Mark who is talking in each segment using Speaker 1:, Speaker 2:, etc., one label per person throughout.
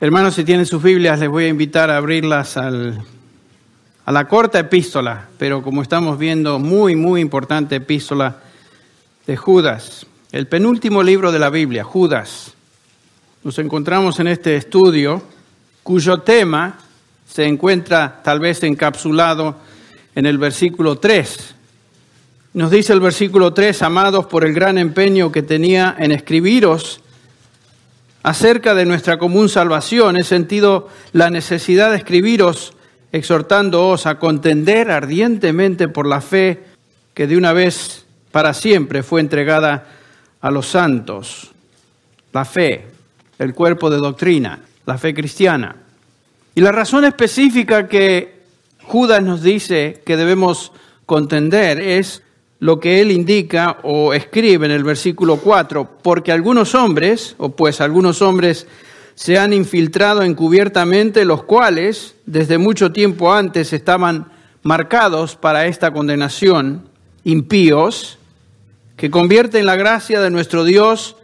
Speaker 1: Hermanos, si tienen sus Biblias, les voy a invitar a abrirlas a la corta epístola, pero como estamos viendo, muy importante epístola de Judas. El penúltimo libro de la Biblia, Judas. Nos encontramos en este estudio cuyo tema se encuentra tal vez encapsulado en el versículo 3. Nos dice el versículo 3, amados, por el gran empeño que tenía en escribiros acerca de nuestra común salvación, he sentido la necesidad de escribiros exhortándoos a contender ardientemente por la fe que de una vez para siempre fue entregada a los santos. La fe, el cuerpo de doctrina, la fe cristiana. Y la razón específica que Judas nos dice que debemos contender es lo que él indica o escribe en el versículo 4, porque algunos hombres se han infiltrado encubiertamente, los cuales desde mucho tiempo antes estaban marcados para esta condenación, impíos, que convierten la gracia de nuestro Dios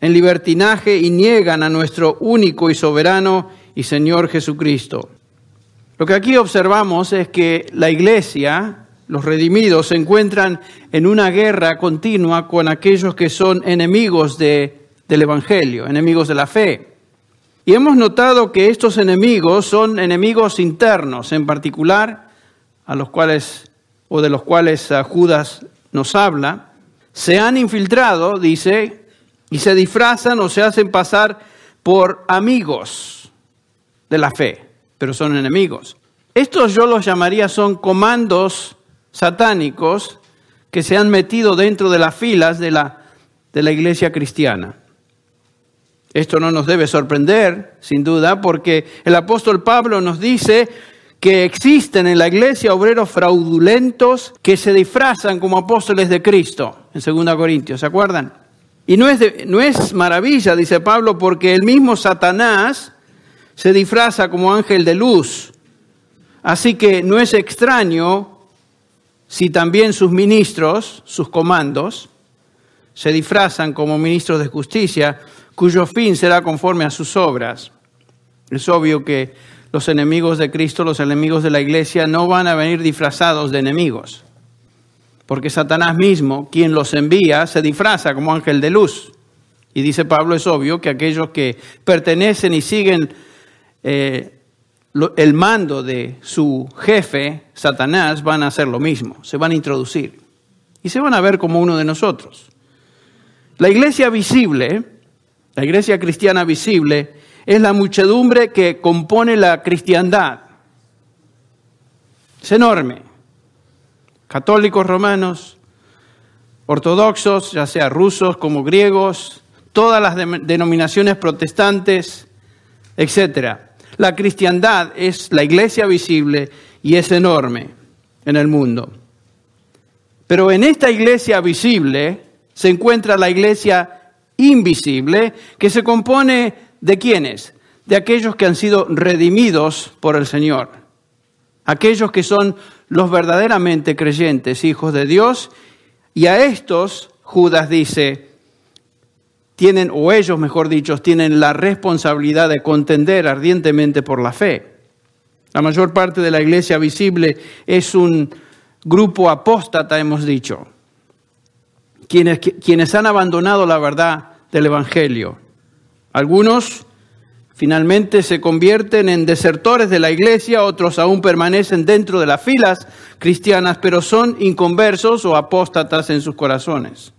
Speaker 1: en libertinaje y niegan a nuestro único y soberano y Señor Jesucristo. Lo que aquí observamos es que la iglesia, los redimidos, se encuentran en una guerra continua con aquellos que son enemigos del Evangelio, enemigos de la fe. Y hemos notado que estos enemigos son enemigos internos, en particular, de los cuales Judas nos habla. Se han infiltrado, dice, y se disfrazan o se hacen pasar por amigos de la fe, pero son enemigos. Estos yo los llamaría son comandos satánicos que se han metido dentro de las filas de la iglesia cristiana. Esto no nos debe sorprender, sin duda, porque el apóstol Pablo nos dice que existen en la iglesia obreros fraudulentos que se disfrazan como apóstoles de Cristo, en 2 Corintios, ¿se acuerdan? Y no es maravilla, dice Pablo, porque el mismo Satanás se disfraza como ángel de luz. Así que no es extraño si también sus ministros, sus comandos, se disfrazan como ministros de justicia, cuyo fin será conforme a sus obras. Es obvio que los enemigos de Cristo, los enemigos de la iglesia, no van a venir disfrazados de enemigos, porque Satanás mismo, quien los envía, se disfraza como ángel de luz. Y dice Pablo, es obvio que aquellos que pertenecen y siguen el mando de su jefe, Satanás, van a hacer lo mismo, se van a introducir y se van a ver como uno de nosotros. La iglesia visible, la iglesia cristiana visible, es la muchedumbre que compone la cristiandad. Es enorme. Católicos romanos, ortodoxos, ya sea rusos como griegos, todas las denominaciones protestantes, etcétera. La cristiandad es la iglesia visible y es enorme en el mundo. Pero en esta iglesia visible se encuentra la iglesia invisible, que se compone ¿de quiénes? De aquellos que han sido redimidos por el Señor. Aquellos que son los verdaderamente creyentes, hijos de Dios. Y a estos, Judas dice, tienen la responsabilidad de contender ardientemente por la fe. La mayor parte de la iglesia visible es un grupo apóstata, hemos dicho, quienes han abandonado la verdad del Evangelio. Algunos finalmente se convierten en desertores de la iglesia, otros aún permanecen dentro de las filas cristianas, pero son inconversos o apóstatas en sus corazones.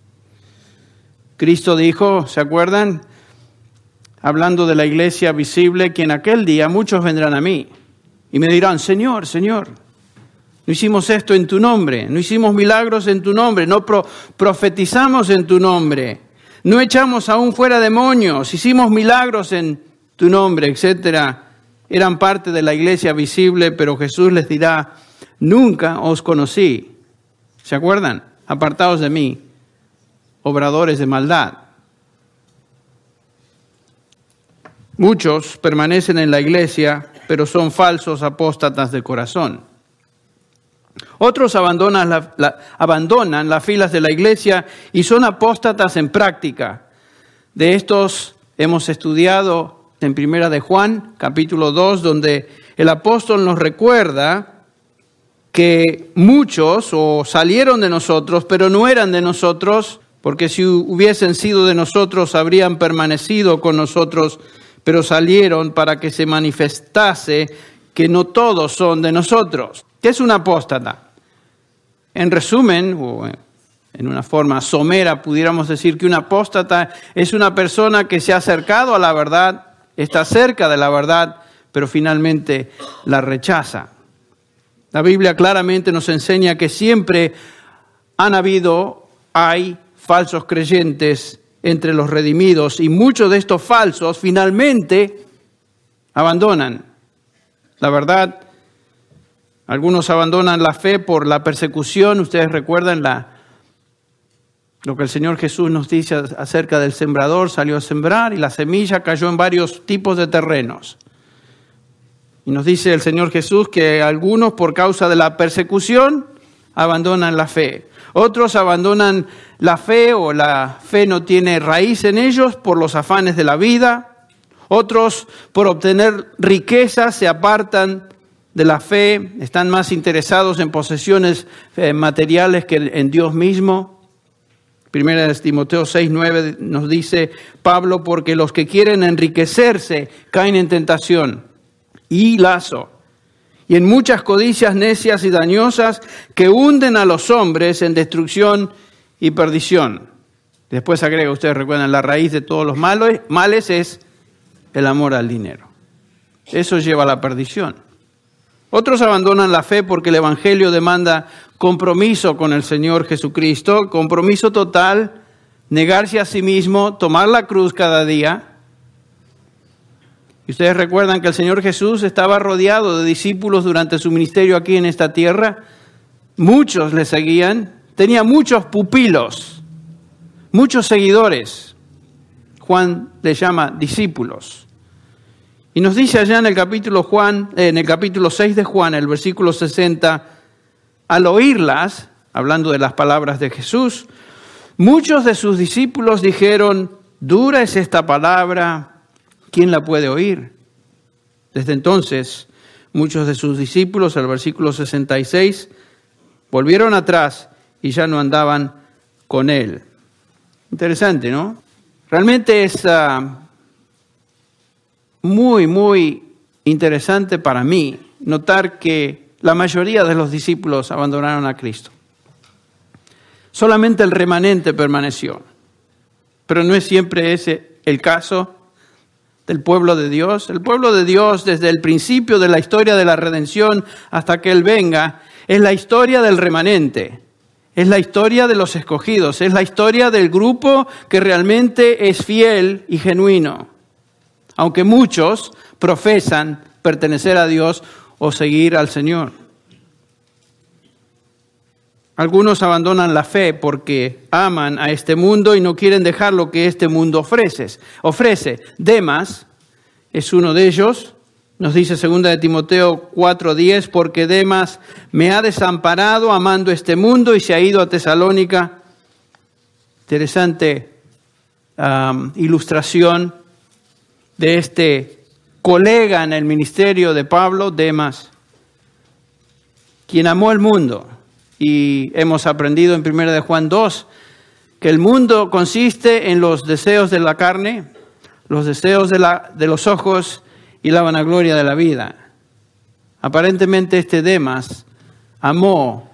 Speaker 1: Cristo dijo, ¿se acuerdan? Hablando de la iglesia visible, que en aquel día muchos vendrán a mí y me dirán, Señor, Señor, no hicimos esto en tu nombre, no hicimos milagros en tu nombre, no profetizamos en tu nombre, no echamos aún fuera demonios, hicimos milagros en tu nombre, etcétera. Eran parte de la iglesia visible, pero Jesús les dirá, nunca os conocí. ¿Se acuerdan? Apartaos de mí, obradores de maldad. Muchos permanecen en la iglesia, pero son falsos apóstatas de corazón. Otros abandonan las filas de la iglesia y son apóstatas en práctica. De estos hemos estudiado en Primera de Juan, capítulo 2, donde el apóstol nos recuerda que muchos salieron de nosotros, pero no eran de nosotros, porque si hubiesen sido de nosotros, habrían permanecido con nosotros, pero salieron para que se manifestase que no todos son de nosotros. ¿Qué es un apóstata? En resumen, o en una forma somera, pudiéramos decir que un apóstata es una persona que se ha acercado a la verdad, está cerca de la verdad, pero finalmente la rechaza. La Biblia claramente nos enseña que siempre hay falsos creyentes entre los redimidos, y muchos de estos falsos finalmente abandonan la verdad. Algunos abandonan la fe por la persecución. Ustedes recuerdan lo que el Señor Jesús nos dice acerca del sembrador. Salió a sembrar y la semilla cayó en varios tipos de terrenos. Y nos dice el Señor Jesús que algunos, por causa de la persecución, abandonan la fe. Otros abandonan la fe, o la fe no tiene raíz en ellos por los afanes de la vida. Otros, por obtener riquezas, se apartan de la fe, están más interesados en posesiones materiales que en Dios mismo. Primera de Timoteo 6:9 nos dice Pablo, porque los que quieren enriquecerse caen en tentación y lazo, y en muchas codicias necias y dañosas que hunden a los hombres en destrucción y perdición. Después agrega, ustedes recuerdan, la raíz de todos los males es el amor al dinero. Eso lleva a la perdición. Otros abandonan la fe porque el Evangelio demanda compromiso con el Señor Jesucristo, compromiso total, negarse a sí mismo, tomar la cruz cada día. Y ustedes recuerdan que el Señor Jesús estaba rodeado de discípulos durante su ministerio aquí en esta tierra. Muchos le seguían, tenía muchos pupilos, muchos seguidores. Juan le llama discípulos. Y nos dice allá en el capítulo 6 de Juan, el versículo 60, al oírlas, hablando de las palabras de Jesús, muchos de sus discípulos dijeron, dura es esta palabra, ¿quién la puede oír? Desde entonces, muchos de sus discípulos, el versículo 66, volvieron atrás y ya no andaban con él. Interesante, ¿no? Realmente es muy, muy interesante para mí notar que la mayoría de los discípulos abandonaron a Cristo. Solamente el remanente permaneció. Pero no es siempre ese el caso del pueblo de Dios. El pueblo de Dios, desde el principio de la historia de la redención hasta que Él venga, es la historia del remanente. Es la historia de los escogidos. Es la historia del grupo que realmente es fiel y genuino. Aunque muchos profesan pertenecer a Dios o seguir al Señor. Algunos abandonan la fe porque aman a este mundo y no quieren dejar lo que este mundo ofrece. Demas es uno de ellos. Nos dice 2 de Timoteo 4:10, porque Demas me ha desamparado amando este mundo y se ha ido a Tesalónica. Interesante ilustración de este colega en el ministerio de Pablo, Demas, quien amó el mundo. Y hemos aprendido en 1 de Juan 2 que el mundo consiste en los deseos de la carne, los deseos de los ojos y la vanagloria de la vida. Aparentemente este Demas amó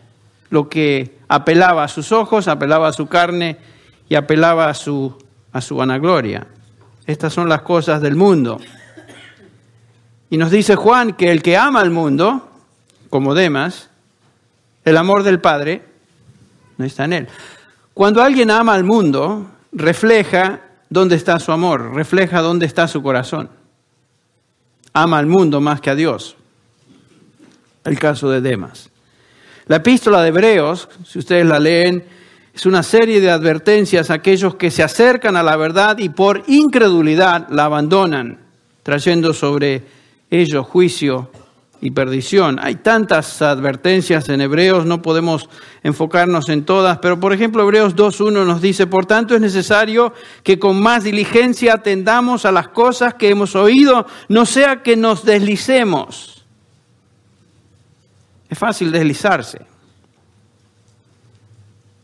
Speaker 1: lo que apelaba a sus ojos, apelaba a su carne y apelaba a su vanagloria. Estas son las cosas del mundo. Y nos dice Juan que el que ama al mundo, como Demas, el amor del Padre no está en él. Cuando alguien ama al mundo, refleja dónde está su amor, refleja dónde está su corazón. Ama al mundo más que a Dios. El caso de Demas. La epístola de Hebreos, si ustedes la leen, es una serie de advertencias a aquellos que se acercan a la verdad y por incredulidad la abandonan, trayendo sobre ellos juicio y perdición. Hay tantas advertencias en Hebreos, no podemos enfocarnos en todas, pero por ejemplo Hebreos 2.1 nos dice: por tanto es necesario que con más diligencia atendamos a las cosas que hemos oído, no sea que nos deslicemos. Es fácil deslizarse.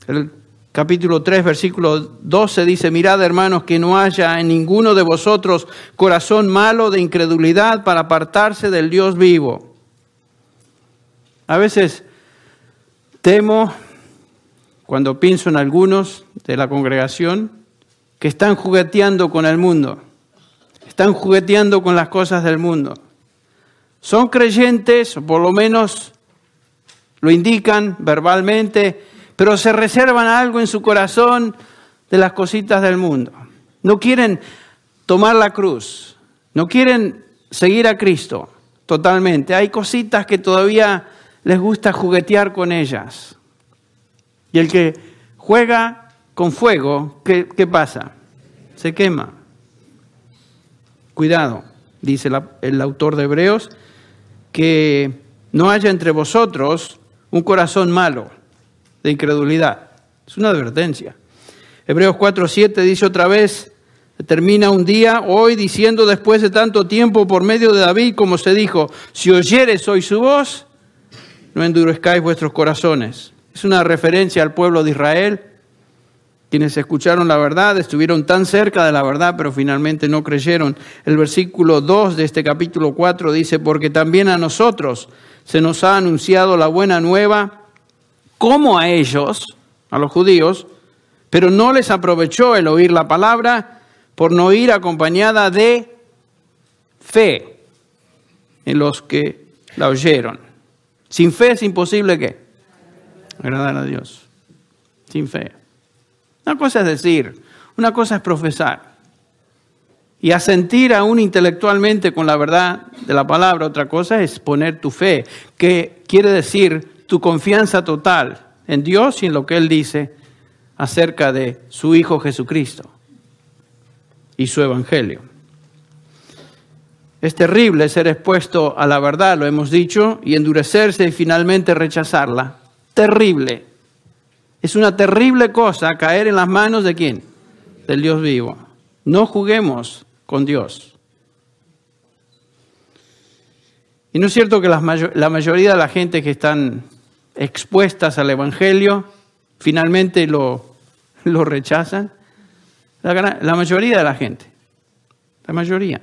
Speaker 1: El capítulo 3, versículo 12 dice: mirad, hermanos, que no haya en ninguno de vosotros corazón malo de incredulidad para apartarse del Dios vivo. A veces temo, cuando pienso en algunos de la congregación, que están jugueteando con el mundo, están jugueteando con las cosas del mundo. Son creyentes, o por lo menos lo indican verbalmente, pero se reservan algo en su corazón de las cositas del mundo. No quieren tomar la cruz, no quieren seguir a Cristo totalmente. Hay cositas que todavía les gusta juguetear con ellas. Y el que juega con fuego, ¿qué pasa? Se quema. Cuidado, dice el autor de Hebreos, que no haya entre vosotros un corazón malo de incredulidad. Es una advertencia. Hebreos 4:7 dice otra vez, termina un día hoy diciendo: después de tanto tiempo, por medio de David, como se dijo: si oyereis hoy su voz, no endurezcáis vuestros corazones. Es una referencia al pueblo de Israel, quienes escucharon la verdad, estuvieron tan cerca de la verdad, pero finalmente no creyeron. El versículo 2 de este capítulo 4 dice: porque también a nosotros se nos ha anunciado la buena nueva, como a ellos, a los judíos, pero no les aprovechó el oír la palabra por no ir acompañada de fe en los que la oyeron. Sin fe es imposible, ¿qué? Agradar a Dios. Sin fe. Una cosa es decir, una cosa es profesar. Y asentir aún intelectualmente con la verdad de la palabra. Otra cosa es poner tu fe, que quiere decir tu confianza total en Dios y en lo que Él dice acerca de su Hijo Jesucristo y su Evangelio. Es terrible ser expuesto a la verdad, lo hemos dicho, y endurecerse y finalmente rechazarla. Terrible. Es una terrible cosa caer en las manos ¿de quién? Del Dios vivo. No juguemos con Dios. Y no es cierto que la mayoría de la gente que están expuestas al Evangelio finalmente lo rechazan. La mayoría de la gente. La mayoría.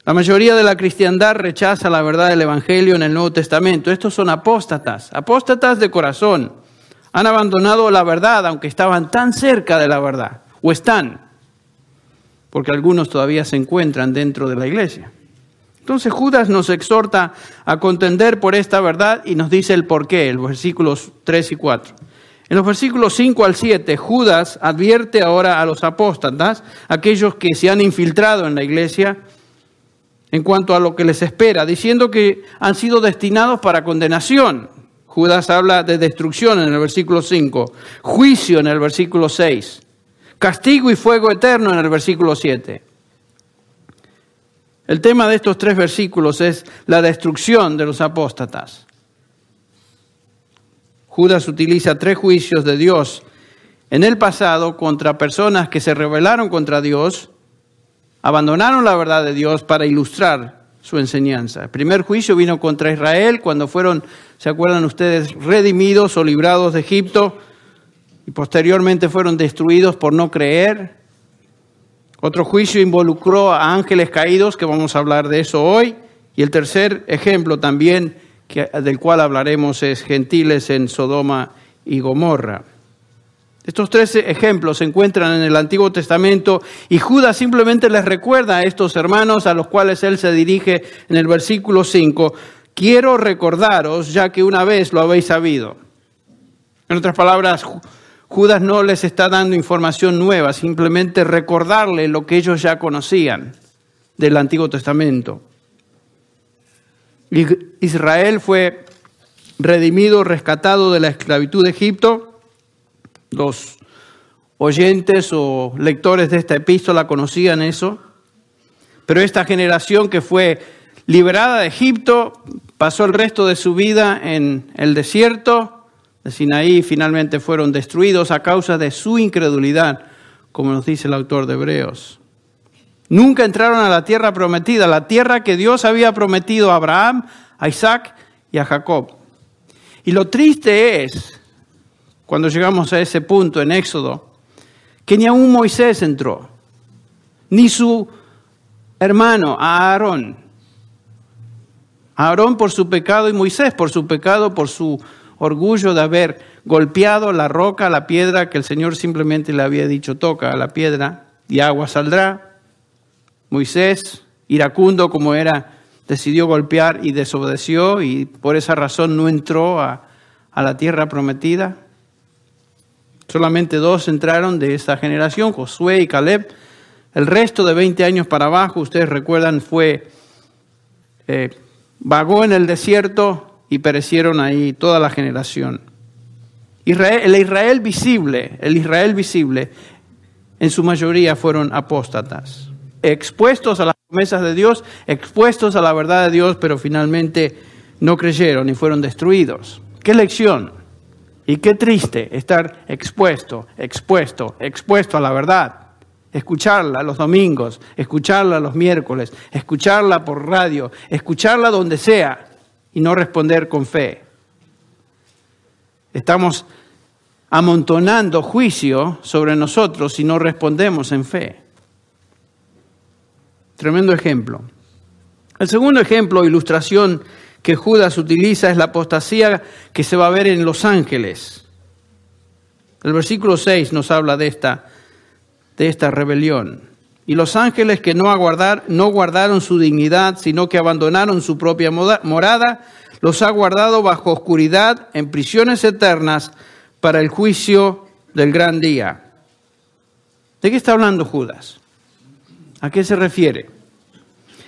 Speaker 1: La mayoría de la cristiandad rechaza la verdad del Evangelio en el Nuevo Testamento. Estos son apóstatas de corazón. Han abandonado la verdad, aunque estaban tan cerca de la verdad. O están, porque algunos todavía se encuentran dentro de la iglesia. Entonces Judas nos exhorta a contender por esta verdad y nos dice el porqué, en los versículos 3 y 4. En los versículos 5 al 7, Judas advierte ahora a los apóstatas, aquellos que se han infiltrado en la iglesia, en cuanto a lo que les espera, diciendo que han sido destinados para condenación. Judas habla de destrucción en el versículo 5, juicio en el versículo 6, castigo y fuego eterno en el versículo 7. El tema de estos 3 versículos es la destrucción de los apóstatas. Judas utiliza 3 juicios de Dios en el pasado contra personas que se rebelaron contra Dios, abandonaron la verdad de Dios para ilustrar su enseñanza. El primer juicio vino contra Israel cuando fueron, ¿se acuerdan ustedes?, redimidos o librados de Egipto y posteriormente fueron destruidos por no creer. Otro juicio involucró a ángeles caídos, que vamos a hablar de eso hoy. Y el tercer ejemplo también, del cual hablaremos, es gentiles en Sodoma y Gomorra. Estos 3 ejemplos se encuentran en el Antiguo Testamento y Judas simplemente les recuerda a estos hermanos a los cuales él se dirige en el versículo 5. Quiero recordaros, ya que una vez lo habéis sabido. En otras palabras, Judas no les está dando información nueva, simplemente recordarle lo que ellos ya conocían del Antiguo Testamento. Israel fue redimido, rescatado de la esclavitud de Egipto. Los oyentes o lectores de esta epístola conocían eso, pero esta generación que fue liberada de Egipto, pasó el resto de su vida en el desierto de Sinaí y finalmente fueron destruidos a causa de su incredulidad, como nos dice el autor de Hebreos. Nunca entraron a la tierra prometida, la tierra que Dios había prometido a Abraham, a Isaac y a Jacob. Y lo triste es, cuando llegamos a ese punto en Éxodo, que ni aún Moisés entró, ni su hermano Aarón. Aarón por su pecado y Moisés por su pecado, por su orgullo de haber golpeado la roca, la piedra que el Señor simplemente le había dicho, toca a la piedra y agua saldrá. Moisés, iracundo como era, decidió golpear y desobedeció y por esa razón no entró a la tierra prometida. Solamente 2 entraron de esa generación, Josué y Caleb. El resto de 20 años para abajo, ustedes recuerdan, vagó en el desierto y perecieron ahí toda la generación. El Israel visible, en su mayoría fueron apóstatas, expuestos a las promesas de Dios, expuestos a la verdad de Dios, pero finalmente no creyeron y fueron destruidos. ¡Qué lección! Y qué triste estar expuesto a la verdad. Escucharla los domingos, escucharla los miércoles, escucharla por radio, escucharla donde sea y no responder con fe. Estamos amontonando juicio sobre nosotros si no respondemos en fe. Tremendo ejemplo. El segundo ejemplo, ilustración que Judas utiliza es la apostasía que se va a ver en los ángeles. El versículo 6 nos habla de esta rebelión. Y los ángeles que no guardaron su dignidad, sino que abandonaron su propia morada, los ha guardado bajo oscuridad en prisiones eternas para el juicio del gran día. ¿De qué está hablando Judas? ¿A qué se refiere?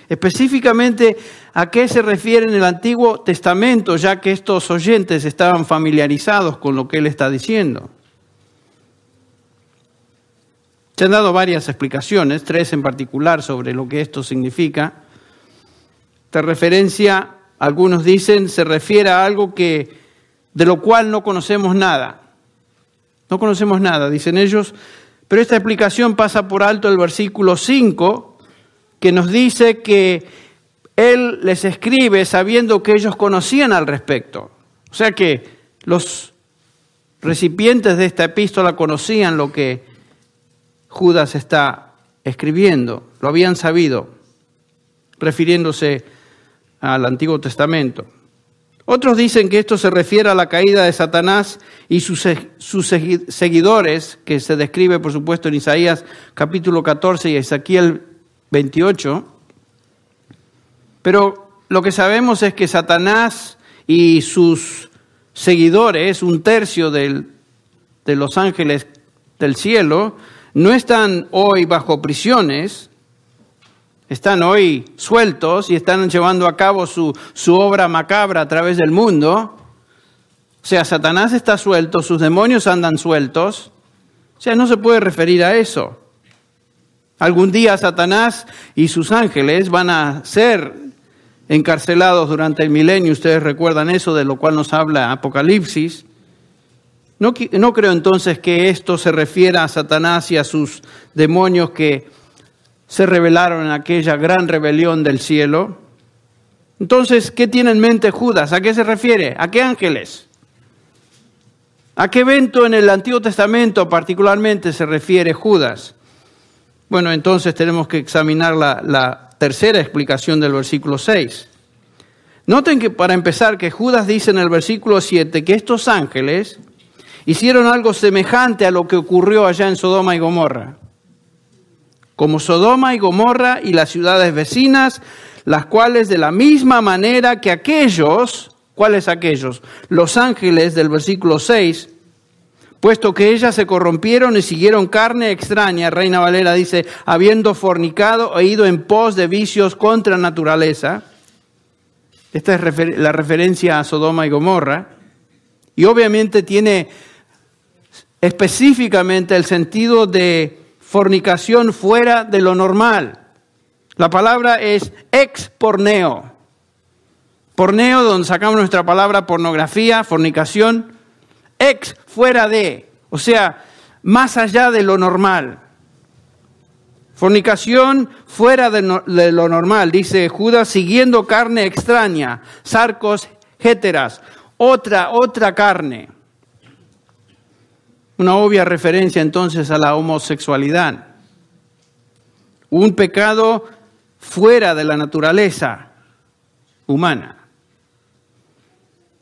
Speaker 1: Específicamente, ¿a qué se refiere en el Antiguo Testamento, ya que estos oyentes estaban familiarizados con lo que él está diciendo? Se han dado varias explicaciones, 3 en particular, sobre lo que esto significa. Esta referencia, algunos dicen, se refiere a algo de lo cual no conocemos nada. No conocemos nada, dicen ellos, pero esta explicación pasa por alto el versículo 5, que nos dice que él les escribe sabiendo que ellos conocían al respecto. O sea que los recipientes de esta epístola conocían lo que Judas está escribiendo, lo habían sabido, refiriéndose al Antiguo Testamento. Otros dicen que esto se refiere a la caída de Satanás y sus seguidores, que se describe, por supuesto, en Isaías capítulo 14 y Ezequiel 28. Pero lo que sabemos es que Satanás y sus seguidores, 1/3 de los ángeles del cielo, no están hoy bajo prisiones, están hoy sueltos y están llevando a cabo su obra macabra a través del mundo. O sea, Satanás está suelto, sus demonios andan sueltos. O sea, no se puede referir a eso. Algún día Satanás y sus ángeles van a ser encarcelados durante el milenio. Ustedes recuerdan eso, de lo cual nos habla Apocalipsis. No creo entonces que esto se refiera a Satanás y a sus demonios que se rebelaron en aquella gran rebelión del cielo. Entonces, ¿qué tiene en mente Judas? ¿A qué se refiere? ¿A qué ángeles? ¿A qué evento en el Antiguo Testamento particularmente se refiere Judas? Bueno, entonces tenemos que examinar la tercera explicación del versículo 6. Noten que para empezar que Judas dice en el versículo 7 que estos ángeles hicieron algo semejante a lo que ocurrió allá en Sodoma y Gomorra. Como Sodoma y Gomorra y las ciudades vecinas, las cuales de la misma manera que aquellos, ¿cuáles aquellos? Los ángeles del versículo 6, puesto que ellas se corrompieron y siguieron carne extraña, Reina Valera dice, habiendo fornicado e ido en pos de vicios contra naturaleza. Esta es la referencia a Sodoma y Gomorra. Y obviamente tiene específicamente el sentido de fornicación fuera de lo normal. La palabra es exporneo. Porneo, donde sacamos nuestra palabra pornografía, fornicación. Ex, fuera de, o sea, más allá de lo normal. Fornicación fuera de lo normal, dice Judas, siguiendo carne extraña, sarcos, héteras, otra carne. Una obvia referencia entonces a la homosexualidad. Un pecado fuera de la naturaleza humana.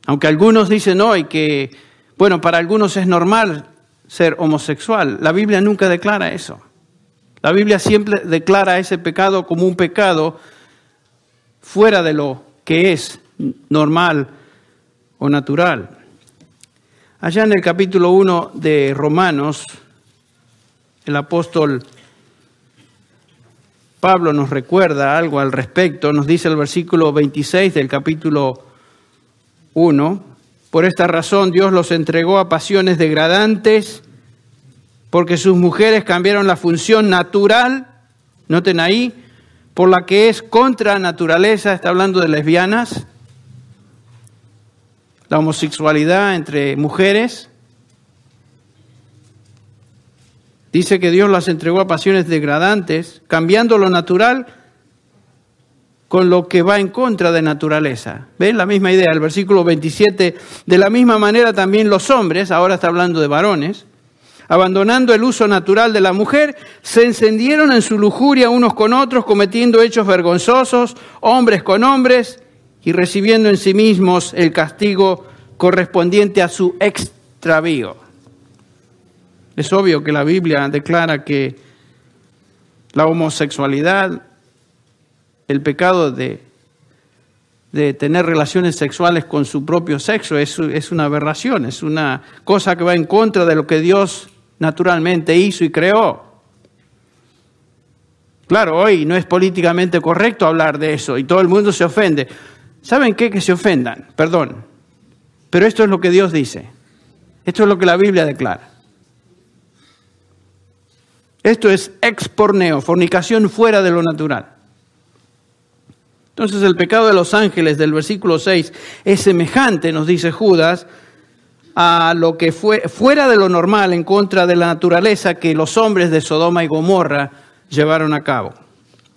Speaker 1: Aunque algunos dicen hoy que, bueno, para algunos es normal ser homosexual, la Biblia nunca declara eso. La Biblia siempre declara ese pecado como un pecado fuera de lo que es normal o natural. Allá en el capítulo 1 de Romanos, el apóstol Pablo nos recuerda algo al respecto. Nos dice el versículo 26 del capítulo 1, por esta razón Dios los entregó a pasiones degradantes, porque sus mujeres cambiaron la función natural, noten ahí, por la que es contra naturaleza, está hablando de lesbianas, la homosexualidad entre mujeres. Dice que Dios las entregó a pasiones degradantes, cambiando lo natural con lo que va en contra de naturaleza. ¿Ven? La misma idea, el versículo 27, de la misma manera también los hombres, ahora está hablando de varones, abandonando el uso natural de la mujer, se encendieron en su lujuria unos con otros, cometiendo hechos vergonzosos, hombres con hombres, y recibiendo en sí mismos el castigo correspondiente a su extravío. Es obvio que la Biblia declara que la homosexualidad, el pecado de tener relaciones sexuales con su propio sexo, es una aberración, es una cosa que va en contra de lo que Dios naturalmente hizo y creó. Claro, hoy no es políticamente correcto hablar de eso y todo el mundo se ofende. ¿Saben qué? Que se ofendan, perdón. Pero esto es lo que Dios dice. Esto es lo que la Biblia declara. Esto es exporneo, fornicación fuera de lo natural. Entonces el pecado de los ángeles del versículo 6 es semejante, nos dice Judas, a lo que fue fuera de lo normal, en contra de la naturaleza que los hombres de Sodoma y Gomorra llevaron a cabo.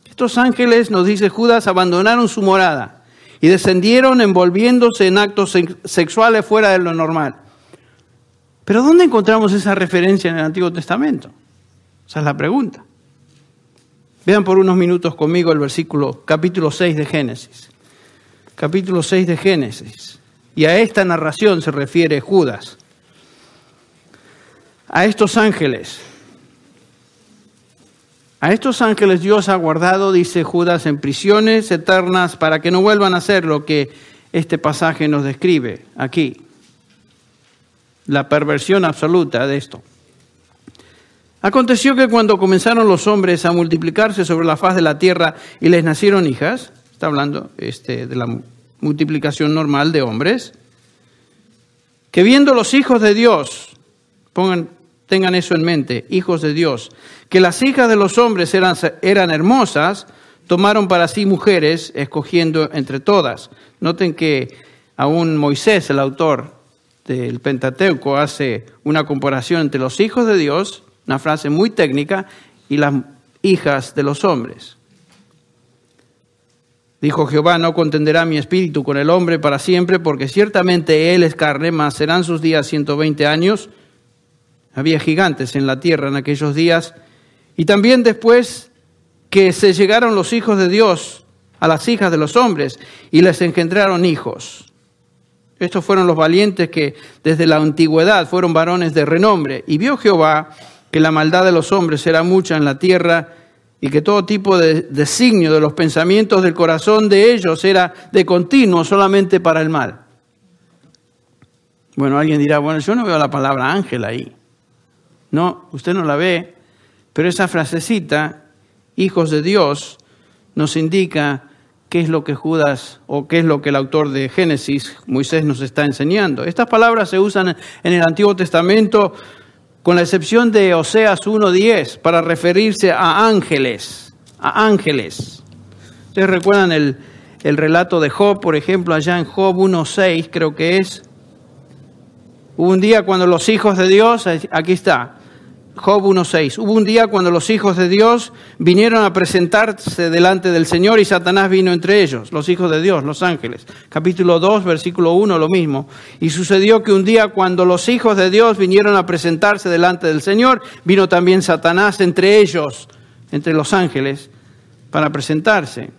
Speaker 1: Estos ángeles, nos dice Judas, abandonaron su morada y descendieron envolviéndose en actos sexuales fuera de lo normal. Pero ¿dónde encontramos esa referencia en el Antiguo Testamento? Esa es la pregunta. Vean por unos minutos conmigo el capítulo 6 de Génesis. Capítulo 6 de Génesis. Y a esta narración se refiere Judas. A estos ángeles. A estos ángeles Dios ha guardado, dice Judas, en prisiones eternas para que no vuelvan a hacer lo que este pasaje nos describe aquí. La perversión absoluta de esto. Aconteció que cuando comenzaron los hombres a multiplicarse sobre la faz de la tierra y les nacieron hijas, está hablando de la multiplicación normal de hombres, que viendo los hijos de Dios, tengan eso en mente, hijos de Dios, que las hijas de los hombres eran hermosas, tomaron para sí mujeres, escogiendo entre todas. Noten que aún Moisés, el autor del Pentateuco, hace una comparación entre los hijos de Dios, una frase muy técnica, y las hijas de los hombres. Dijo Jehová, no contenderá mi espíritu con el hombre para siempre, porque ciertamente él es carne, mas serán sus días 120 años. Había gigantes en la tierra en aquellos días. Y también después que se llegaron los hijos de Dios a las hijas de los hombres y les engendraron hijos. Estos fueron los valientes que desde la antigüedad fueron varones de renombre. Y vio Jehová que la maldad de los hombres era mucha en la tierra y que todo tipo de designio de los pensamientos del corazón de ellos era de continuo solamente para el mal. Bueno, alguien dirá, bueno, yo no veo la palabra ángel ahí. No, usted no la ve, pero esa frasecita, hijos de Dios, nos indica qué es lo que Judas o qué es lo que el autor de Génesis, Moisés, nos está enseñando. Estas palabras se usan en el Antiguo Testamento con la excepción de Oseas 1:10, para referirse a ángeles, a ángeles. Ustedes recuerdan el relato de Job, por ejemplo, allá en Job 1:6, creo que es. Hubo un día cuando los hijos de Dios, aquí está, Job 1:6. Hubo un día cuando los hijos de Dios vinieron a presentarse delante del Señor y Satanás vino entre ellos, los hijos de Dios, los ángeles. Capítulo 2, versículo 1, lo mismo. Y sucedió que un día cuando los hijos de Dios vinieron a presentarse delante del Señor, vino también Satanás entre ellos, entre los ángeles, para presentarse.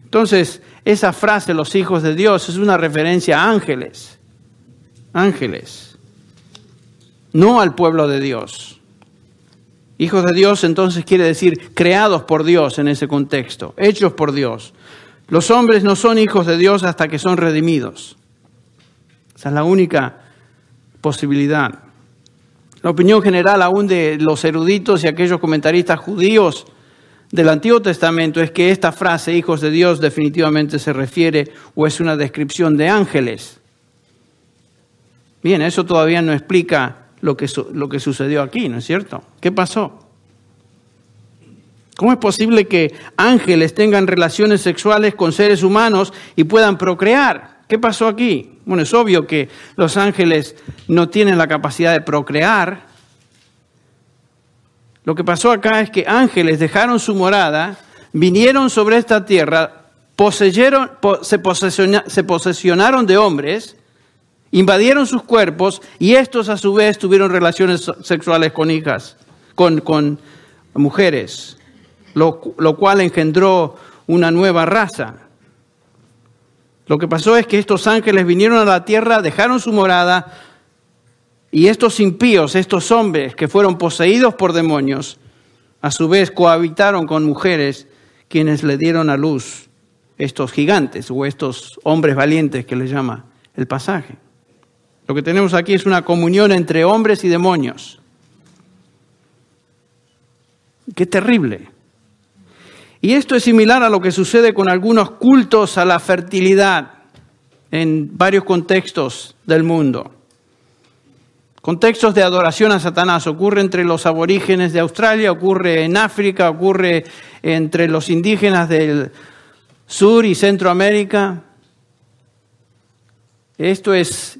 Speaker 1: Entonces, esa frase, los hijos de Dios, es una referencia a ángeles. Ángeles. No al pueblo de Dios. Hijos de Dios entonces quiere decir creados por Dios en ese contexto, hechos por Dios. Los hombres no son hijos de Dios hasta que son redimidos. Esa es la única posibilidad. La opinión general aún de los eruditos y aquellos comentaristas judíos del Antiguo Testamento es que esta frase, hijos de Dios, definitivamente se refiere o es una descripción de ángeles. Bien, eso todavía no explica lo que sucedió aquí, ¿no es cierto? ¿Qué pasó? ¿Cómo es posible que ángeles tengan relaciones sexuales con seres humanos y puedan procrear? ¿Qué pasó aquí? Bueno, es obvio que los ángeles no tienen la capacidad de procrear. Lo que pasó acá es que ángeles dejaron su morada, vinieron sobre esta tierra, se posesionaron de hombres, invadieron sus cuerpos y estos a su vez tuvieron relaciones sexuales con mujeres, lo cual engendró una nueva raza. Lo que pasó es que estos ángeles vinieron a la tierra, dejaron su morada y estos impíos, estos hombres que fueron poseídos por demonios, a su vez cohabitaron con mujeres quienes le dieron a luz estos gigantes o estos hombres valientes que les llama el pasaje. Lo que tenemos aquí es una comunión entre hombres y demonios. ¡Qué terrible! Y esto es similar a lo que sucede con algunos cultos a la fertilidad en varios contextos del mundo. Contextos de adoración a Satanás. Ocurre entre los aborígenes de Australia, ocurre en África, ocurre entre los indígenas del Sur y Centroamérica. Esto es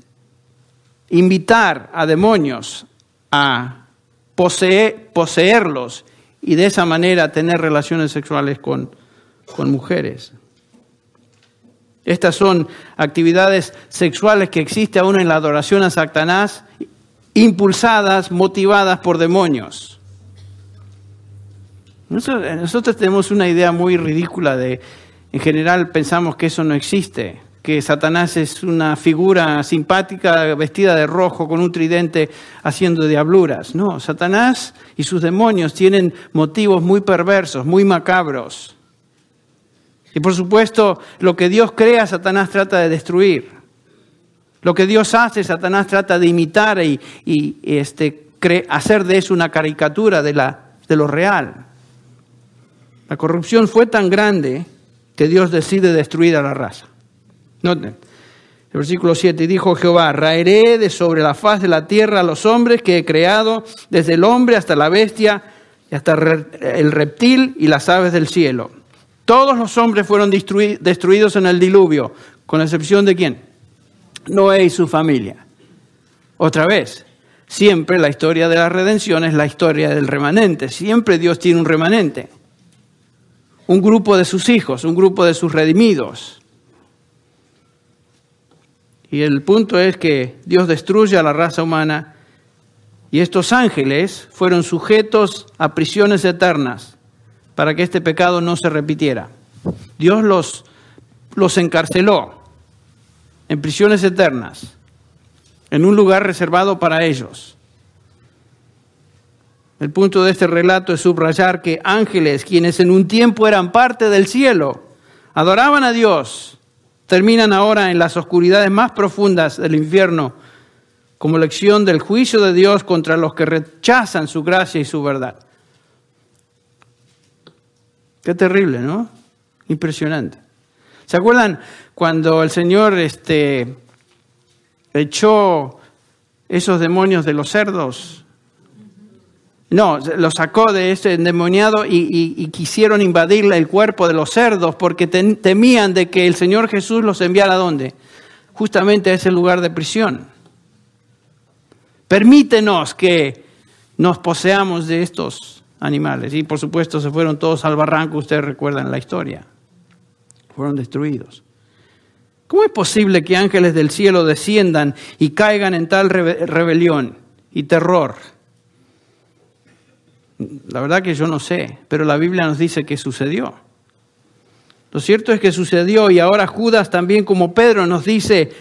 Speaker 1: invitar a demonios a poseerlos y de esa manera tener relaciones sexuales con mujeres. Estas son actividades sexuales que existen aún en la adoración a Satanás, impulsadas, motivadas por demonios. Nosotros tenemos una idea muy ridícula en general pensamos que eso no existe, que Satanás es una figura simpática vestida de rojo con un tridente haciendo diabluras. No, Satanás y sus demonios tienen motivos muy perversos, muy macabros. Y por supuesto, lo que Dios crea, Satanás trata de destruir. Lo que Dios hace, Satanás trata de imitar y hacer de eso una caricatura de lo real. La corrupción fue tan grande que Dios decide destruir a la raza. Noten, el versículo 7, dijo Jehová, raeré de sobre la faz de la tierra a los hombres que he creado, desde el hombre hasta la bestia, y hasta el reptil y las aves del cielo. Todos los hombres fueron destruidos en el diluvio, con la excepción de ¿quién? Noé y su familia. Otra vez, siempre la historia de la redención es la historia del remanente. Siempre Dios tiene un remanente. Un grupo de sus hijos, un grupo de sus redimidos. Y el punto es que Dios destruye a la raza humana y estos ángeles fueron sujetos a prisiones eternas para que este pecado no se repitiera. Dios los encarceló en prisiones eternas, en un lugar reservado para ellos. El punto de este relato es subrayar que ángeles, quienes en un tiempo eran parte del cielo, adoraban a Dios, terminan ahora en las oscuridades más profundas del infierno como lección del juicio de Dios contra los que rechazan su gracia y su verdad. Qué terrible, ¿no? Impresionante. ¿Se acuerdan cuando el Señor echó esos demonios de los cerdos? No, lo sacó de ese endemoniado y quisieron invadirle el cuerpo de los cerdos porque temían de que el Señor Jesús los enviara ¿a dónde? Justamente a ese lugar de prisión. Permítenos que nos poseamos de estos animales. Y por supuesto se fueron todos al barranco, ustedes recuerdan la historia. Fueron destruidos. ¿Cómo es posible que ángeles del cielo desciendan y caigan en tal rebelión y terror? La verdad que yo no sé, pero la Biblia nos dice que sucedió. Lo cierto es que sucedió y ahora Judas también como Pedro nos dice,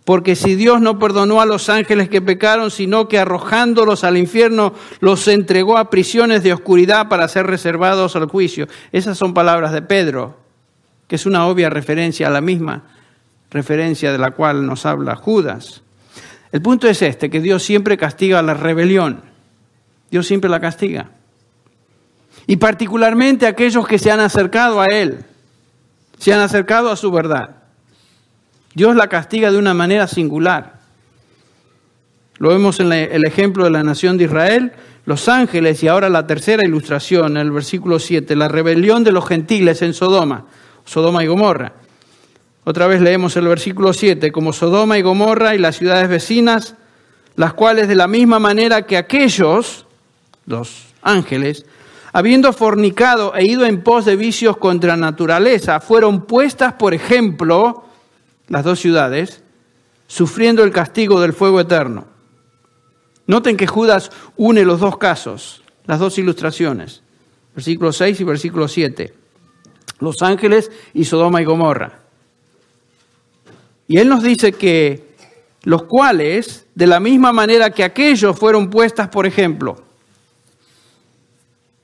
Speaker 1: porque si Dios no perdonó a los ángeles que pecaron, sino que arrojándolos al infierno los entregó a prisiones de oscuridad para ser reservados al juicio. Esas son palabras de Pedro, que es una obvia referencia a la misma referencia de la cual nos habla Judas. El punto es este, que Dios siempre castiga la rebelión. Dios siempre la castiga. Y particularmente aquellos que se han acercado a Él, se han acercado a su verdad. Dios la castiga de una manera singular. Lo vemos en el ejemplo de la nación de Israel, los ángeles, y ahora la tercera ilustración, en el versículo 7, la rebelión de los gentiles en Sodoma y Gomorra. Otra vez leemos el versículo 7, como Sodoma y Gomorra y las ciudades vecinas, las cuales de la misma manera que aquellos, los ángeles, habiendo fornicado e ido en pos de vicios contra naturaleza, fueron puestas, por ejemplo, las dos ciudades, sufriendo el castigo del fuego eterno. Noten que Judas une los dos casos, las dos ilustraciones, versículo 6 y versículo 7, los ángeles y Sodoma y Gomorra. Y él nos dice que los cuales, de la misma manera que aquellos, fueron puestas, por ejemplo.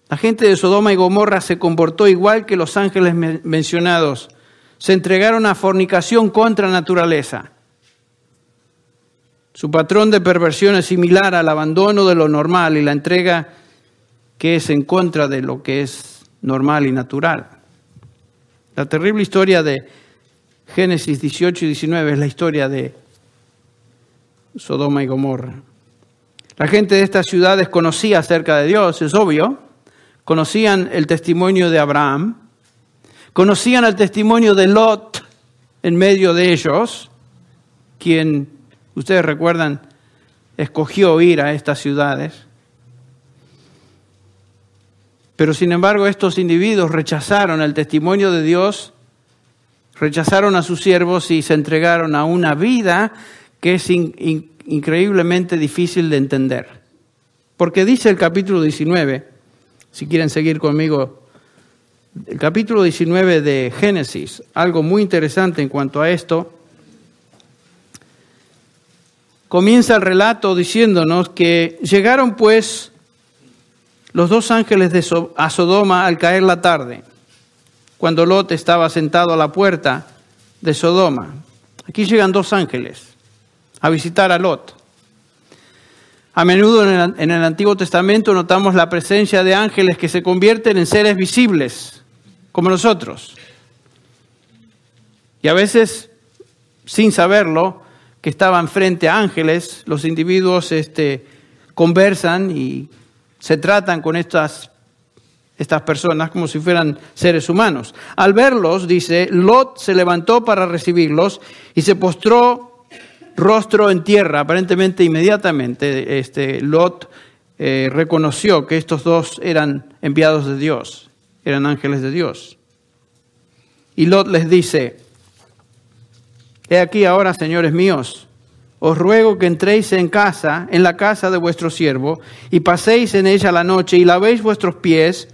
Speaker 1: La gente de Sodoma y Gomorra se comportó igual que los ángeles mencionados. Se entregaron a fornicación contra naturaleza. Su patrón de perversión es similar al abandono de lo normal y la entrega que es en contra de lo que es normal y natural. La terrible historia de Génesis 18 y 19 es la historia de Sodoma y Gomorra. La gente de estas ciudades conocía acerca de Dios, es obvio. Conocían el testimonio de Abraham. Conocían el testimonio de Lot en medio de ellos, quien, ustedes recuerdan, escogió ir a estas ciudades. Pero sin embargo, estos individuos rechazaron el testimonio de Dios, rechazaron a sus siervos y se entregaron a una vida que es increíblemente difícil de entender. Porque dice el capítulo 19, si quieren seguir conmigo, el capítulo 19 de Génesis, algo muy interesante en cuanto a esto. Comienza el relato diciéndonos que llegaron pues los dos ángeles a Sodoma al caer la tarde, cuando Lot estaba sentado a la puerta de Sodoma. Aquí llegan dos ángeles a visitar a Lot. A menudo en el Antiguo Testamento notamos la presencia de ángeles que se convierten en seres visibles, como nosotros. Y a veces, sin saberlo, que estaban frente a ángeles, los individuos conversan y se tratan con estas personas como si fueran seres humanos. Al verlos, dice, Lot se levantó para recibirlos y se postró rostro en tierra. Aparentemente inmediatamente Lot reconoció que estos dos eran enviados de Dios, eran ángeles de Dios. Y Lot les dice: he aquí ahora, señores míos, os ruego que entréis en la casa de vuestro siervo, y paséis en ella la noche, y lavéis vuestros pies,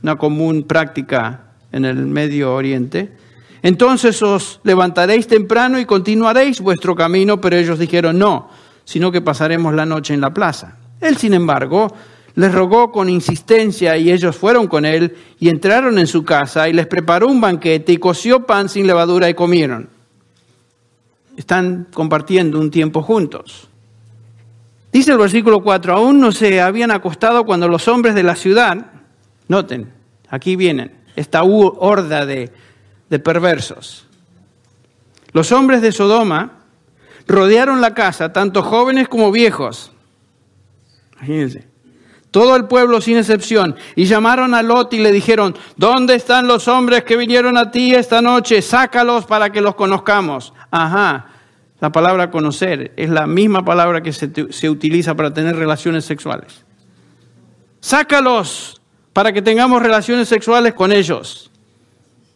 Speaker 1: una común práctica en el Medio Oriente. Entonces os levantaréis temprano y continuaréis vuestro camino. Pero ellos dijeron: no, sino que pasaremos la noche en la plaza. Él, sin embargo, les rogó con insistencia, y ellos fueron con él, y entraron en su casa, y les preparó un banquete, y coció pan sin levadura, y comieron. Están compartiendo un tiempo juntos. Dice el versículo 4, aún no se habían acostado cuando los hombres de la ciudad, noten, aquí vienen, esta horda de perversos. Los hombres de Sodoma rodearon la casa, tanto jóvenes como viejos. Imagínense. todo el pueblo sin excepción, y llamaron a Lot y le dijeron, ¿dónde están los hombres que vinieron a ti esta noche? Sácalos para que los conozcamos. Ajá, la palabra conocer es la misma palabra que se utiliza para tener relaciones sexuales. Sácalos para que tengamos relaciones sexuales con ellos.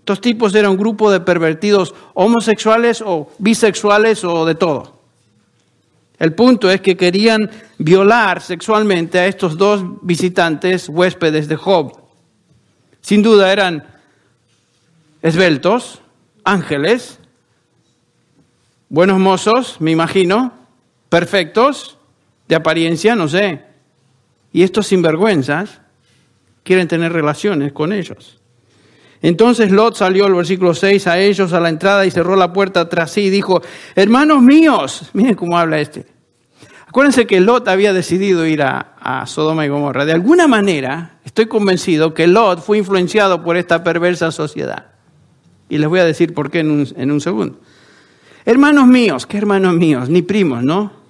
Speaker 1: Estos tipos eran un grupo de pervertidos homosexuales o bisexuales o de todo. El punto es que querían violar sexualmente a estos dos visitantes, huéspedes de Job. Sin duda eran esbeltos, ángeles, buenos mozos, me imagino, perfectos, de apariencia, no sé. Y estos sinvergüenzas quieren tener relaciones con ellos. Entonces Lot salió, el versículo 6, a ellos a la entrada y cerró la puerta tras sí y dijo, hermanos míos, miren cómo habla este. Acuérdense que Lot había decidido ir a Sodoma y Gomorra. De alguna manera, estoy convencido que Lot fue influenciado por esta perversa sociedad. Y les voy a decir por qué en un segundo. Hermanos míos, ¿qué hermanos míos? Ni primos, ¿no?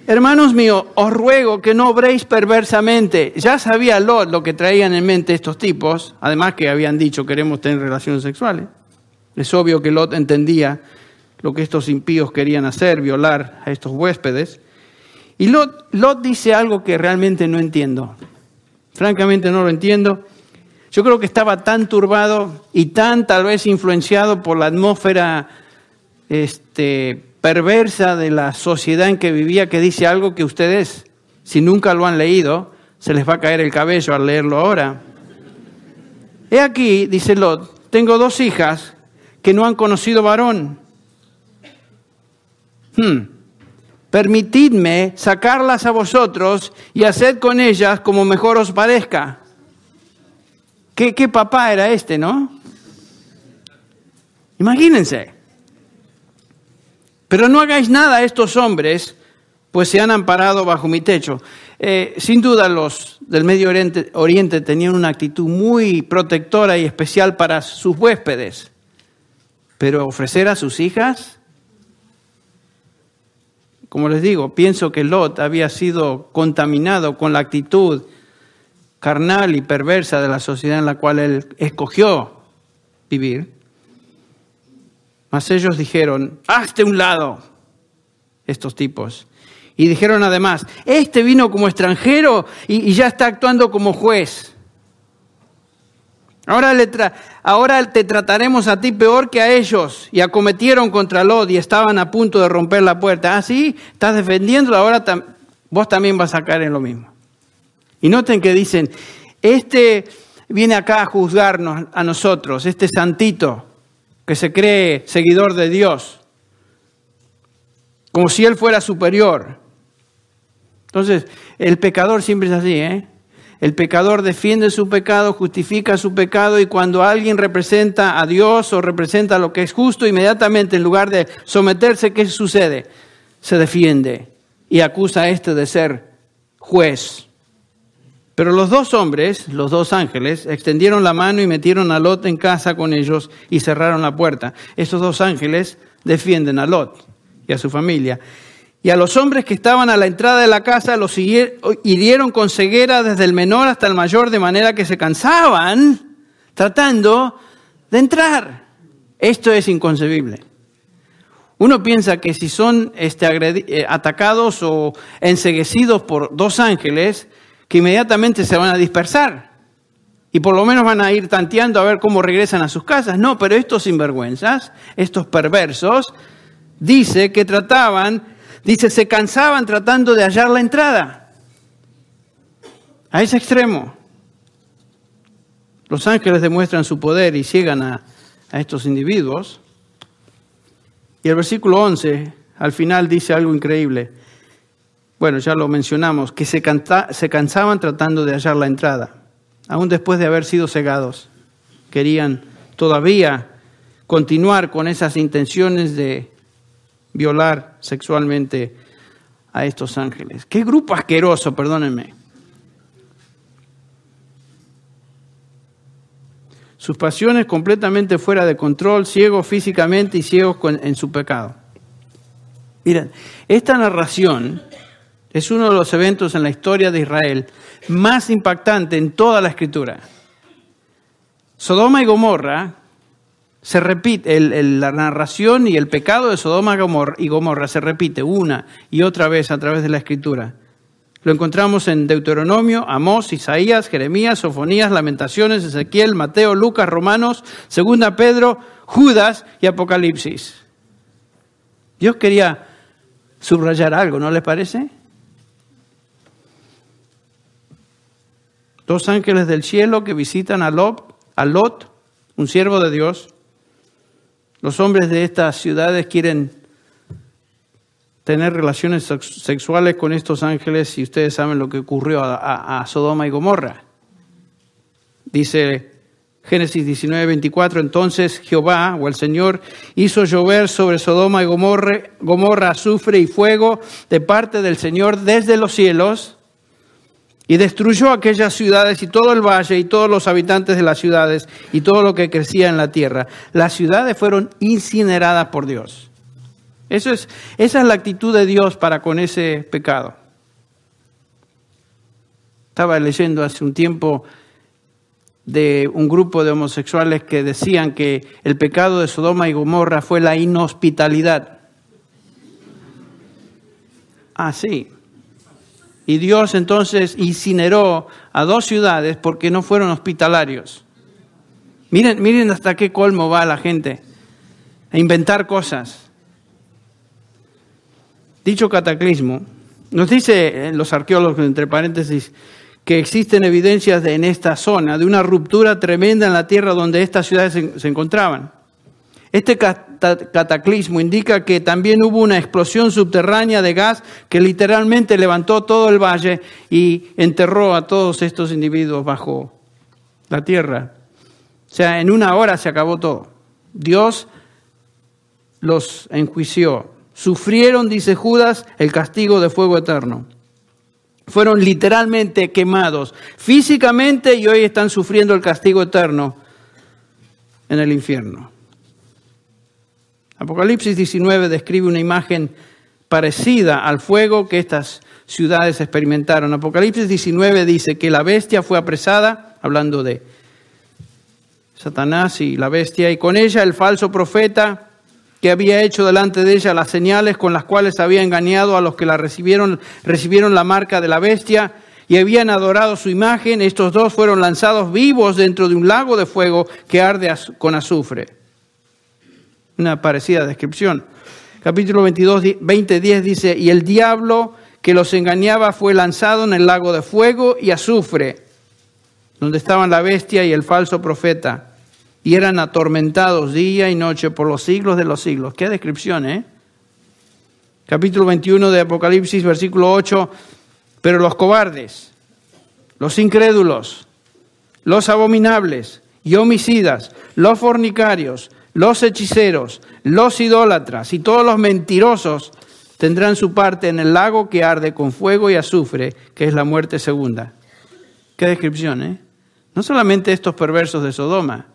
Speaker 1: Hermanos míos, os ruego que no obréis perversamente. Ya sabía Lot lo que traían en mente estos tipos, además que habían dicho queremos tener relaciones sexuales. Es obvio que Lot entendía lo que estos impíos querían hacer, violar a estos huéspedes. Y Lot dice algo que realmente no entiendo. Francamente no lo entiendo. Yo creo que estaba tan turbado y tan tal vez influenciado por la atmósfera perversa de la sociedad en que vivía, que dice algo que ustedes, si nunca lo han leído, se les va a caer el cabello al leerlo ahora. He aquí, dice Lot, tengo 2 hijas que no han conocido varón. Permitidme sacarlas a vosotros y haced con ellas como mejor os parezca. ¿Qué papá era este, no? Imagínense. Pero no hagáis nada a estos hombres, pues se han amparado bajo mi techo. Sin duda los del Medio Oriente tenían una actitud muy protectora y especial para sus huéspedes. Pero ofrecer a sus hijas, como les digo, pienso que Lot había sido contaminado con la actitud carnal y perversa de la sociedad en la cual él escogió vivir. Mas ellos dijeron, hazte un lado, estos tipos. Y dijeron además, este vino como extranjero y ya está actuando como juez. Ahora te trataremos a ti peor que a ellos. Y acometieron contra Lot y estaban a punto de romper la puerta. Ah, sí, estás defendiéndolo, ahora vos también vas a caer en lo mismo. Y noten que dicen, este viene acá a juzgarnos a nosotros, este santito que se cree seguidor de Dios, como si él fuera superior. Entonces, el pecador siempre es así, ¿eh? El pecador defiende su pecado, justifica su pecado, y cuando alguien representa a Dios o representa lo que es justo, inmediatamente en lugar de someterse, ¿qué sucede? Se defiende y acusa a este de ser juez. Pero los 2 hombres, los 2 ángeles, extendieron la mano y metieron a Lot en casa con ellos y cerraron la puerta. Estos 2 ángeles defienden a Lot y a su familia. Y a los hombres que estaban a la entrada de la casa los hirieron con ceguera desde el menor hasta el mayor, de manera que se cansaban tratando de entrar. Esto es inconcebible. Uno piensa que si son atacados o enceguecidos por 2 ángeles, que inmediatamente se van a dispersar y por lo menos van a ir tanteando a ver cómo regresan a sus casas. No, pero estos sinvergüenzas, estos perversos, dice se cansaban tratando de hallar la entrada. A ese extremo. Los ángeles demuestran su poder y ciegan a estos individuos. Y el versículo 11, al final, dice algo increíble. Bueno, ya lo mencionamos, que se cansaban tratando de hallar la entrada. Aún después de haber sido cegados, querían todavía continuar con esas intenciones de violar sexualmente a estos ángeles. ¡Qué grupo asqueroso, perdónenme! Sus pasiones completamente fuera de control, ciegos físicamente y ciegos en su pecado. Miren, esta narración Es uno de los eventos en la historia de Israel más impactante en toda la Escritura. Sodoma y Gomorra, se repite, la narración y el pecado de Sodoma y Gomorra se repite una y otra vez a través de la Escritura. Lo encontramos en Deuteronomio, Amós, Isaías, Jeremías, Sofonías, Lamentaciones, Ezequiel, Mateo, Lucas, Romanos, Segunda Pedro, Judas y Apocalipsis. Dios quería subrayar algo, ¿no les parece? 2 ángeles del cielo que visitan a Lot, un siervo de Dios. Los hombres de estas ciudades quieren tener relaciones sexuales con estos ángeles y ustedes saben lo que ocurrió a Sodoma y Gomorra. Dice Génesis 19:24, entonces Jehová o el Señor hizo llover sobre Sodoma y Gomorra azufre y fuego de parte del Señor desde los cielos y destruyó aquellas ciudades y todo el valle y todos los habitantes de las ciudades y todo lo que crecía en la tierra. Las ciudades fueron incineradas por Dios. Esa es la actitud de Dios para con ese pecado. Estaba leyendo hace un tiempo de un grupo de homosexuales que decían que el pecado de Sodoma y Gomorra fue la inhospitalidad. Ah, sí. Y Dios entonces incineró a 2 ciudades porque no fueron hospitalarios. Miren hasta qué colmo va la gente a inventar cosas. Dicho cataclismo, nos dicen los arqueólogos, entre paréntesis, que existen evidencias en esta zona de una ruptura tremenda en la tierra donde estas ciudades se encontraban. Este cataclismo indica que también hubo una explosión subterránea de gas que literalmente levantó todo el valle y enterró a todos estos individuos bajo la tierra. O sea, en una hora se acabó todo. Dios los enjuició. Sufrieron, dice Judas, el castigo de fuego eterno. Fueron literalmente quemados físicamente y hoy están sufriendo el castigo eterno en el infierno. Apocalipsis 19 describe una imagen parecida al fuego que estas ciudades experimentaron. Apocalipsis 19 dice que la bestia fue apresada, hablando de Satanás y la bestia, y con ella el falso profeta que había hecho delante de ella las señales con las cuales había engañado a los que la recibieron la marca de la bestia y habían adorado su imagen. Estos 2 fueron lanzados vivos dentro de un lago de fuego que arde con azufre. Una parecida descripción. Capítulo 22, 20:10 dice, y el diablo que los engañaba fue lanzado en el lago de fuego y azufre, donde estaban la bestia y el falso profeta, y eran atormentados día y noche por los siglos de los siglos. Qué descripción, ¿eh? Capítulo 21 de Apocalipsis, versículo 8, pero los cobardes, los incrédulos, los abominables y homicidas, los fornicarios, los hechiceros, los idólatras y todos los mentirosos tendrán su parte en el lago que arde con fuego y azufre, que es la muerte segunda. Qué descripción, ¿eh? No solamente estos perversos de Sodoma,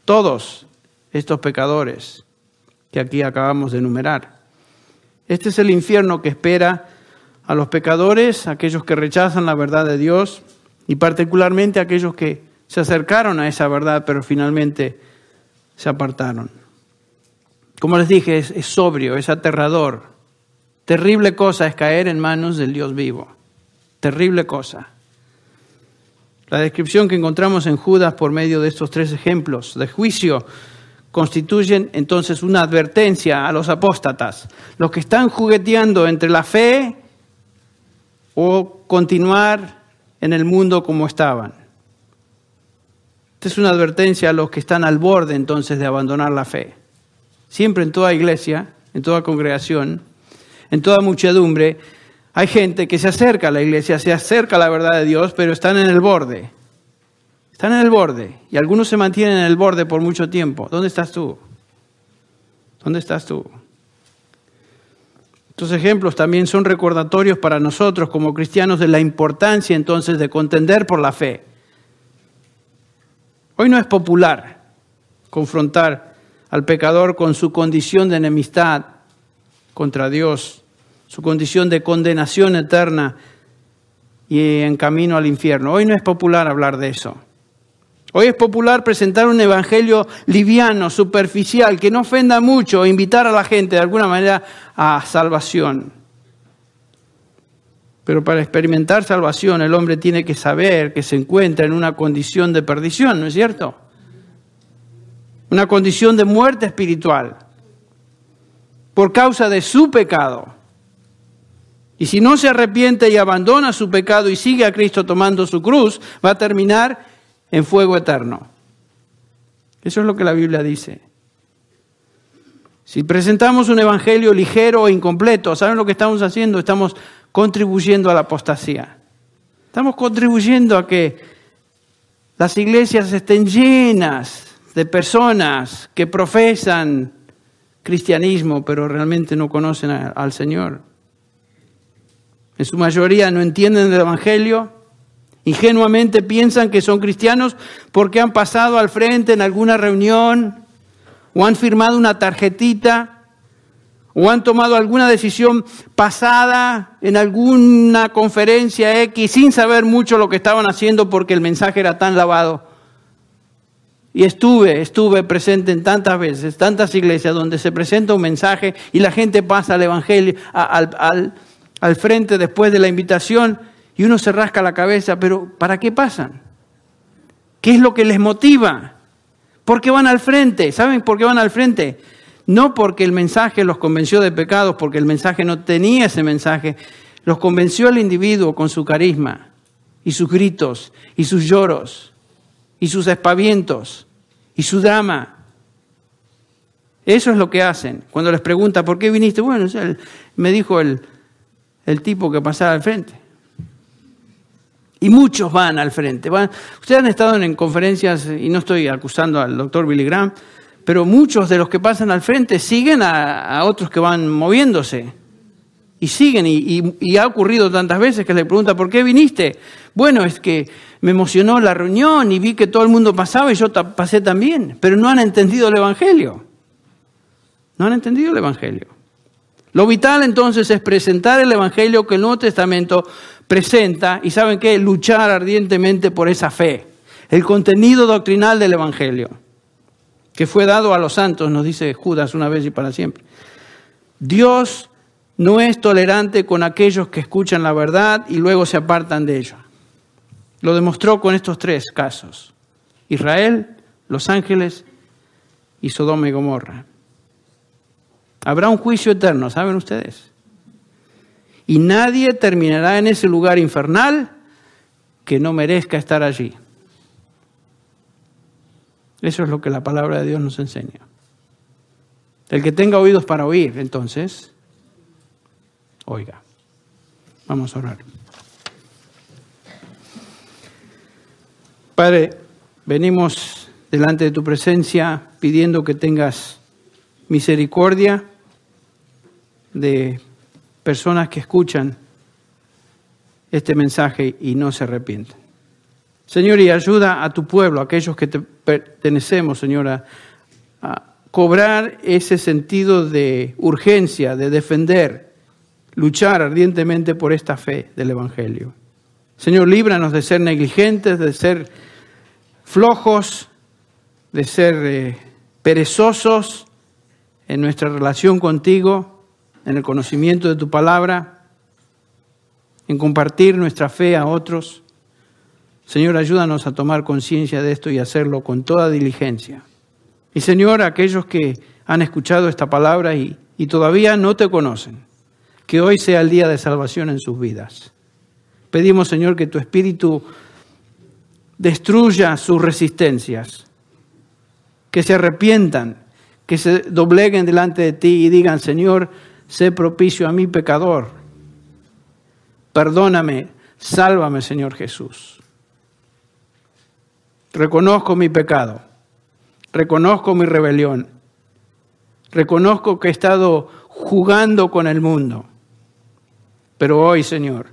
Speaker 1: todos estos pecadores que aquí acabamos de enumerar. Este es el infierno que espera a los pecadores, a aquellos que rechazan la verdad de Dios y particularmente a aquellos que se acercaron a esa verdad pero finalmente se apartaron. Como les dije, es sobrio, es aterrador. Terrible cosa es caer en manos del Dios vivo. Terrible cosa. La descripción que encontramos en Judas por medio de estos 3 ejemplos de juicio constituyen entonces una advertencia a los apóstatas, los que están jugueteando entre la fe o continuar en el mundo como estaban. Esta es una advertencia a los que están al borde entonces de abandonar la fe. Siempre en toda iglesia, en toda congregación, en toda muchedumbre, hay gente que se acerca a la iglesia, se acerca a la verdad de Dios, pero están en el borde. Están en el borde. Y algunos se mantienen en el borde por mucho tiempo. ¿Dónde estás tú? ¿Dónde estás tú? Estos ejemplos también son recordatorios para nosotros como cristianos de la importancia entonces de contender por la fe. Hoy no es popular confrontar al pecador con su condición de enemistad contra Dios, su condición de condenación eterna y en camino al infierno. Hoy no es popular hablar de eso. Hoy es popular presentar un evangelio liviano, superficial, que no ofenda mucho, invitar a la gente de alguna manera a salvación. Pero para experimentar salvación el hombre tiene que saber que se encuentra en una condición de perdición, ¿no es cierto? Una condición de muerte espiritual por causa de su pecado. Y si no se arrepiente y abandona su pecado y sigue a Cristo tomando su cruz, va a terminar en fuego eterno. Eso es lo que la Biblia dice. Si presentamos un evangelio ligero o incompleto, ¿saben lo que estamos haciendo? Estamos contribuyendo a la apostasía. Estamos contribuyendo a que las iglesias estén llenas de personas que profesan cristianismo, pero realmente no conocen al Señor. En su mayoría no entienden el evangelio. Ingenuamente piensan que son cristianos porque han pasado al frente en alguna reunión o han firmado una tarjetita o han tomado alguna decisión pasada en alguna conferencia X sin saber mucho lo que estaban haciendo porque el mensaje era tan lavado. Y estuve presente en tantas veces, tantas iglesias donde se presenta un mensaje y la gente pasa al evangelio al frente después de la invitación. Y uno se rasca la cabeza, pero ¿para qué pasan? ¿Qué es lo que les motiva? ¿Por qué van al frente? ¿Saben por qué van al frente? No porque el mensaje los convenció de pecados, porque el mensaje no tenía ese mensaje. Los convenció el individuo con su carisma, y sus gritos, y sus lloros, y sus aspavientos, y su drama. Eso es lo que hacen. Cuando les pregunta, ¿por qué viniste? Bueno, me dijo el tipo que pasara al frente. Y muchos van al frente. Ustedes han estado en conferencias, y no estoy acusando al doctor Billy Graham, pero muchos de los que pasan al frente siguen a otros que van moviéndose. Y siguen, y ha ocurrido tantas veces que le pregunta, ¿por qué viniste? Bueno, es que me emocionó la reunión y vi que todo el mundo pasaba y yo pasé también. Pero no han entendido el evangelio. No han entendido el evangelio. Lo vital entonces es presentar el evangelio que el Nuevo Testamento presenta y ¿saben qué? Luchar ardientemente por esa fe. El contenido doctrinal del evangelio que fue dado a los santos, nos dice Judas una vez y para siempre. Dios no es tolerante con aquellos que escuchan la verdad y luego se apartan de ella. Lo demostró con estos tres casos: Israel, los ángeles y Sodoma y Gomorra. Habrá un juicio eterno, ¿saben ustedes? Y nadie terminará en ese lugar infernal que no merezca estar allí. Eso es lo que la palabra de Dios nos enseña. El que tenga oídos para oír, entonces, oiga. Vamos a orar. Padre, venimos delante de tu presencia pidiendo que tengas misericordia de personas que escuchan este mensaje y no se arrepienten. Señor, y ayuda a tu pueblo, a aquellos que te pertenecemos, Señor, a cobrar ese sentido de urgencia, de defender, luchar ardientemente por esta fe del Evangelio. Señor, líbranos de ser negligentes, de ser flojos, de ser perezosos en nuestra relación contigo, en el conocimiento de tu palabra, en compartir nuestra fe a otros. Señor, ayúdanos a tomar conciencia de esto y hacerlo con toda diligencia. Y Señor, aquellos que han escuchado esta palabra y todavía no te conocen, que hoy sea el día de salvación en sus vidas. Pedimos, Señor, que tu Espíritu destruya sus resistencias, que se arrepientan, que se dobleguen delante de ti y digan: Señor, sé propicio a mi pecador. Perdóname, sálvame, Señor Jesús. Reconozco mi pecado, reconozco mi rebelión, reconozco que he estado jugando con el mundo. Pero hoy, Señor,